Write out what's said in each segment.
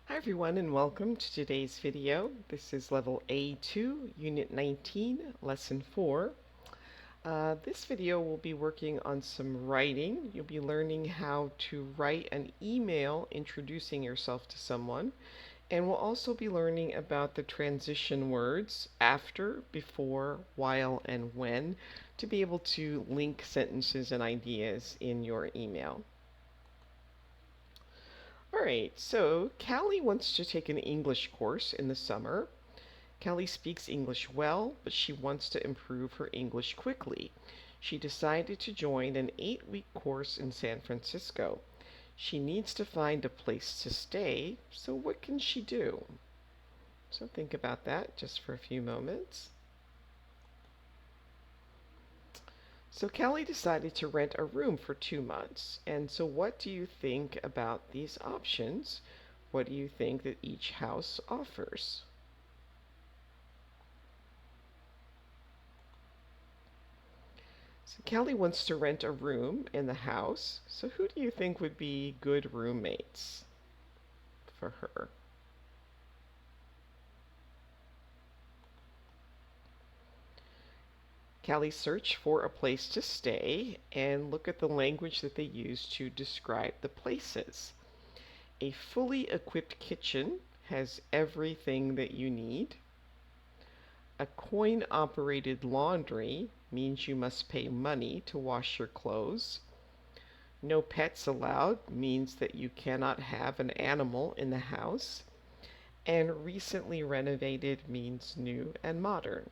Hi everyone and welcome to today's video. This is level A2, Unit 19, Lesson 4. This video will be working on some writing. You'll be learning how to write an email introducing yourself to someone. And we'll also be learning about the transition words after, before, while, and when to be able to link sentences and ideas in your email. Alright, so Callie wants to take an English course in the summer. Callie speaks English well, but she wants to improve her English quickly. She decided to join an 8-week course in San Francisco. She needs to find a place to stay, so what can she do? So think about that just for a few moments. So Callie decided to rent a room for 2 months. And so what do you think about these options? What do you think that each house offers? So Callie wants to rent a room in the house. So who do you think would be good roommates for her? Callie searched for a place to stay and look at the language that they use to describe the places. A fully equipped kitchen has everything that you need. A coin-operated laundry means you must pay money to wash your clothes. No pets allowed means that you cannot have an animal in the house. And recently renovated means new and modern.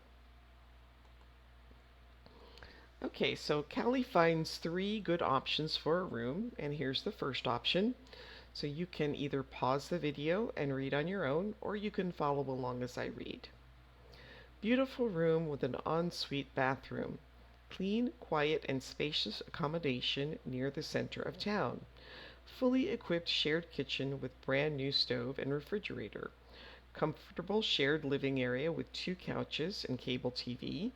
Okay, so Callie finds 3 good options for a room, and here's the first option. So you can either pause the video and read on your own, or you can follow along as I read. Beautiful room with an ensuite bathroom. Clean, quiet, and spacious accommodation near the center of town. Fully equipped shared kitchen with brand new stove and refrigerator. Comfortable shared living area with 2 couches and cable TV.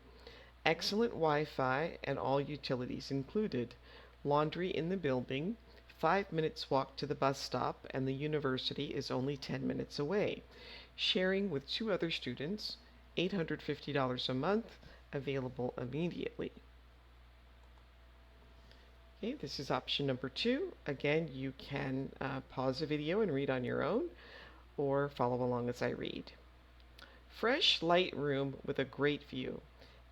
Excellent Wi-Fi and all utilities included. Laundry in the building. 5 minutes walk to the bus stop, and the university is only 10 minutes away. Sharing with 2 other students. $850 a month. Available immediately. Okay, this is option number 2. Again, you can pause the video and read on your own, or follow along as I read. Fresh, light room with a great view.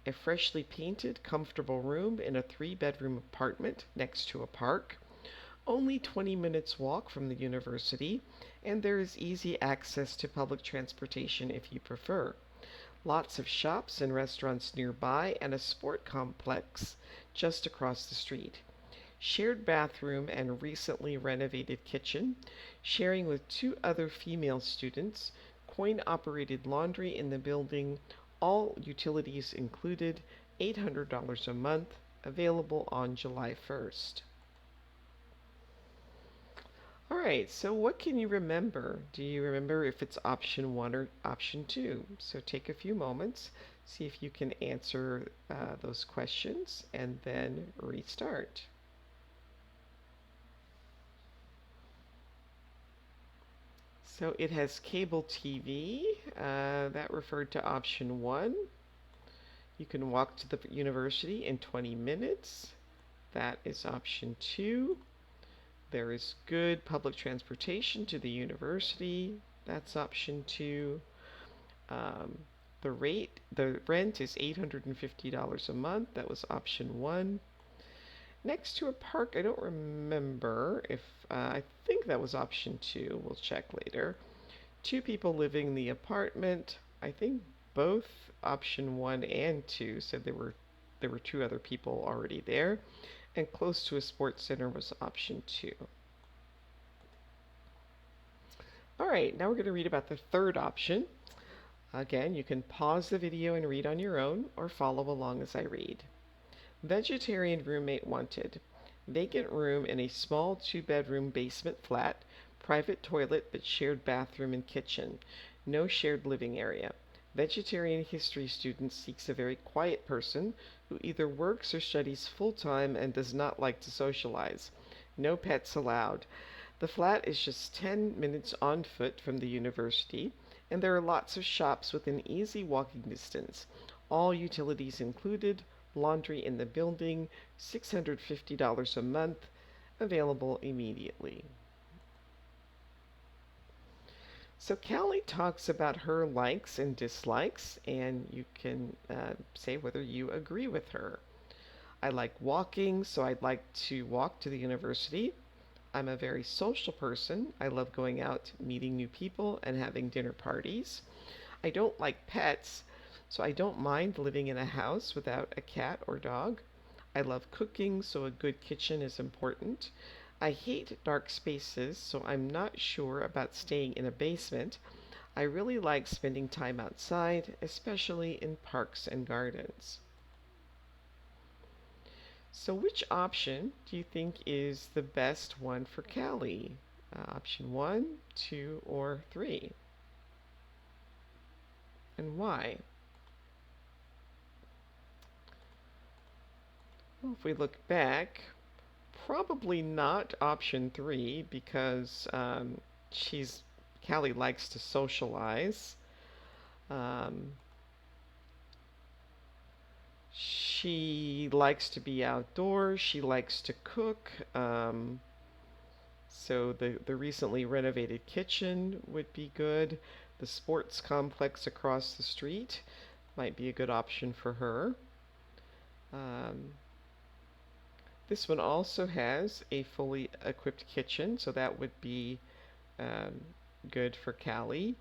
A freshly painted, comfortable room in a 3-bedroom apartment next to a park. Only 20 minutes walk from the university, and there is easy access to public transportation if you prefer. Lots of shops and restaurants nearby, and a sport complex just across the street. Shared bathroom and recently renovated kitchen. Sharing with 2 other female students. Coin-operated laundry in the building. All utilities included. $800 a month. Available on July 1st. Alright, so what can you remember? Do you remember if it's option 1 or option 2? So take a few moments, see if you can answer those questions, and then restart. So it has cable TV. That referred to option 1. You can walk to the university in 20 minutes. That is option 2. There is good public transportation to the university. That's option 2. The rent is $850 a month. That was option 1. Next to a park, I don't remember if, I think that was option 2. We'll check later. 2 people living in the apartment. I think both option 1 and 2 said there were 2 other people already there. And close to a sports center was option 2. Alright, now we're going to read about the third option. Again, you can pause the video and read on your own, or follow along as I read. Vegetarian roommate wanted. Vacant room in a small 2-bedroom basement flat. Private toilet but shared bathroom and kitchen. No shared living area. Vegetarian history student seeks a very quiet person who either works or studies full-time and does not like to socialize. No pets allowed. The flat is just 10 minutes on foot from the university, and there are lots of shops within easy walking distance. All utilities included, laundry in the building, $650 a month, available immediately. So Callie talks about her likes and dislikes, and you can say whether you agree with her. I like walking, so I'd like to walk to the university. I'm a very social person. I love going out, meeting new people, and having dinner parties. I don't like pets, so I don't mind living in a house without a cat or dog. I love cooking, so a good kitchen is important. I hate dark spaces, so I'm not sure about staying in a basement. I really like spending time outside, especially in parks and gardens. So, which option do you think is the best one for Callie? Option one, two, or three? And why? Well, if we look back, probably not option three because she's Callie likes to socialize. Um, she likes to be outdoors. She likes to cook. So the recently renovated kitchen would be good. The sports complex across the street might be a good option for her. Um, this one also has a fully equipped kitchen, so that would be um, good for Callie.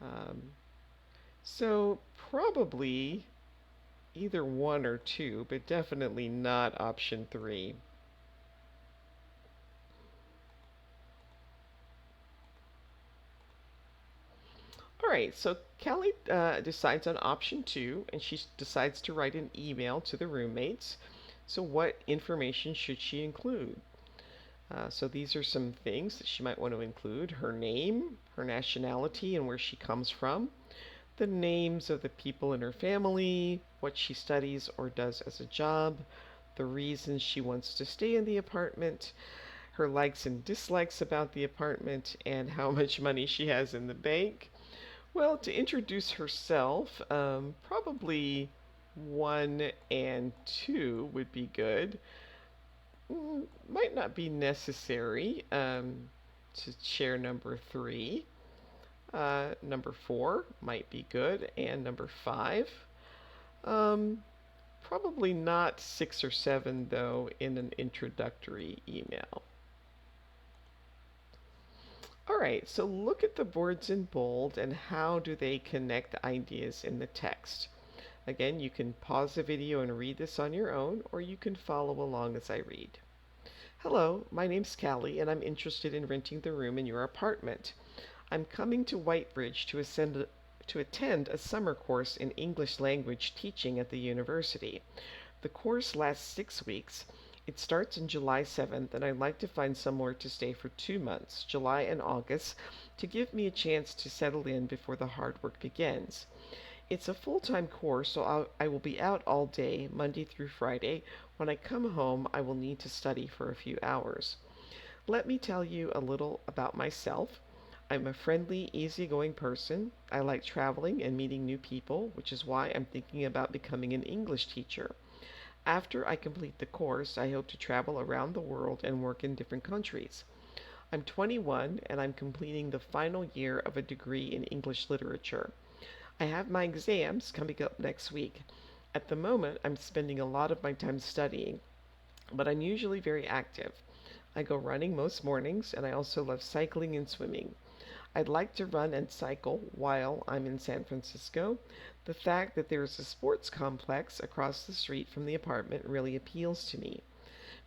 Um, so probably either one or two, but definitely not option three. All right, so Callie decides on option two, and she decides to write an email to the roommates. So, what information should she include? So, these are some things that she might want to include: her name, her nationality, and where she comes from, the names of the people in her family, what she studies or does as a job, the reasons she wants to stay in the apartment, her likes and dislikes about the apartment, and how much money she has in the bank. Well, to introduce herself, probably one and two would be good. Might not be necessary to share number three. Number four might be good, and number five. Um, Probably not six or seven, though, in an introductory email. All right, so look at the words in bold and how do they connect ideas in the text. Again, you can pause the video and read this on your own, or you can follow along as I read. Hello, my name's Callie, and I'm interested in renting the room in your apartment. I'm coming to Whitebridge to attend a summer course in English language teaching at the university. The course lasts 6 weeks. It starts on July 7th, and I'd like to find somewhere to stay for 2 months, July and August, to give me a chance to settle in before the hard work begins. It's a full-time course, so I will be out all day, Monday through Friday. When I come home, I will need to study for a few hours. Let me tell you a little about myself. I'm a friendly, easygoing person. I like traveling and meeting new people, which is why I'm thinking about becoming an English teacher. After I complete the course, I hope to travel around the world and work in different countries. I'm 21 and I'm completing the final year of a degree in English literature. I have my exams coming up next week. At the moment, I'm spending a lot of my time studying, but I'm usually very active. I go running most mornings, and I also love cycling and swimming. I'd like to run and cycle while I'm in San Francisco. The fact that there is a sports complex across the street from the apartment really appeals to me.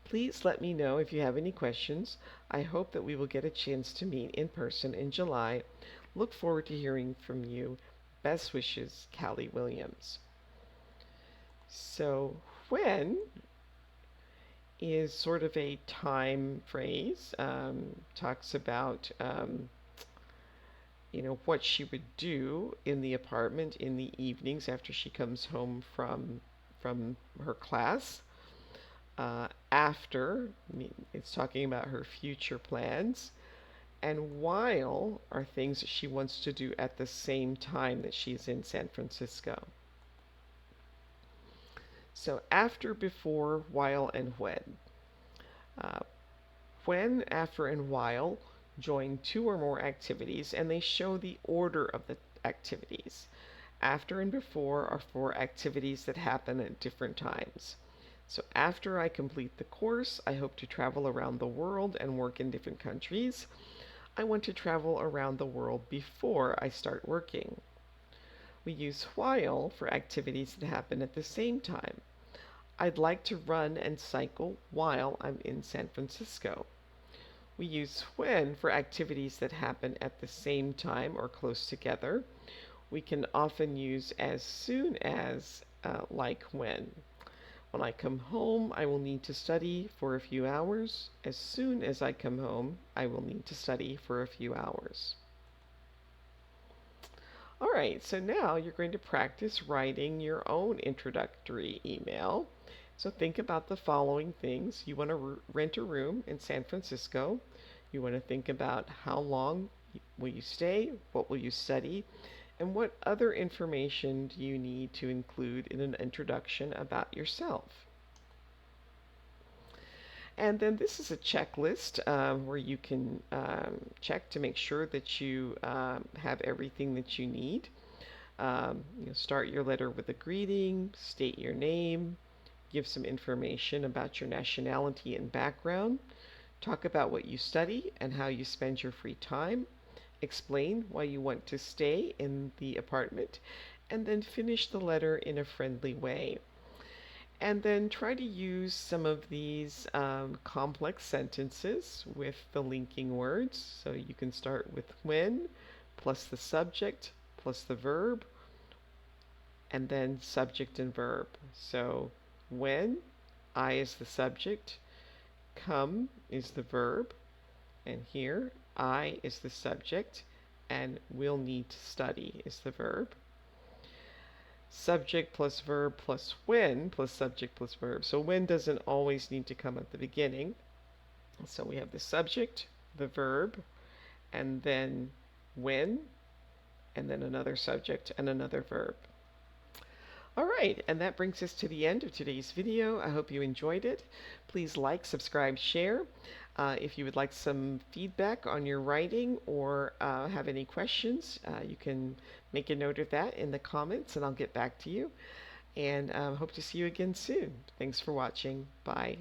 Please let me know if you have any questions. I hope that we will get a chance to meet in person in July. Look forward to hearing from you. Best wishes, Callie Williams. So, when is sort of a time phrase, talks about what she would do in the apartment in the evenings after she comes home from her class. After, it's talking about her future plans. And while are things that she wants to do at the same time that she's in San Francisco. So after, before, while, and when. Uh, when, after, and while join two or more activities, and they show the order of the activities. After and before are for activities that happen at different times. So after I complete the course, I hope to travel around the world and work in different countries. I want to travel around the world before I start working. We use while for activities that happen at the same time. I'd like to run and cycle while I'm in San Francisco. We use when for activities that happen at the same time or close together. We can often use as soon as, like when. When I come home, I will need to study for a few hours. As soon as I come home, I will need to study for a few hours. All right, so now you're going to practice writing your own introductory email. So think about the following things. You want to rent a room in San Francisco. You want to think about how long will you stay, what will you study, and what other information do you need to include in an introduction about yourself. And then this is a checklist where you can check to make sure that you have everything that you need. Start your letter with a greeting, state your name, give some information about your nationality and background, talk about what you study and how you spend your free time, explain why you want to stay in the apartment, and then finish the letter in a friendly way. And then try to use some of these complex sentences with the linking words. So you can start with when, plus the subject, plus the verb, and then subject and verb. So when, I is the subject, come is the verb, and here I is the subject, and will need to study is the verb. Subject plus verb plus when plus subject plus verb. So when doesn't always need to come at the beginning. So we have the subject, the verb, and then when, and then another subject and another verb. All right, and that brings us to the end of today's video. I hope you enjoyed it. Please like, subscribe, share. If you would like some feedback on your writing or have any questions, you can make a note of that in the comments and I'll get back to you. And hope to see you again soon. Thanks for watching. Bye.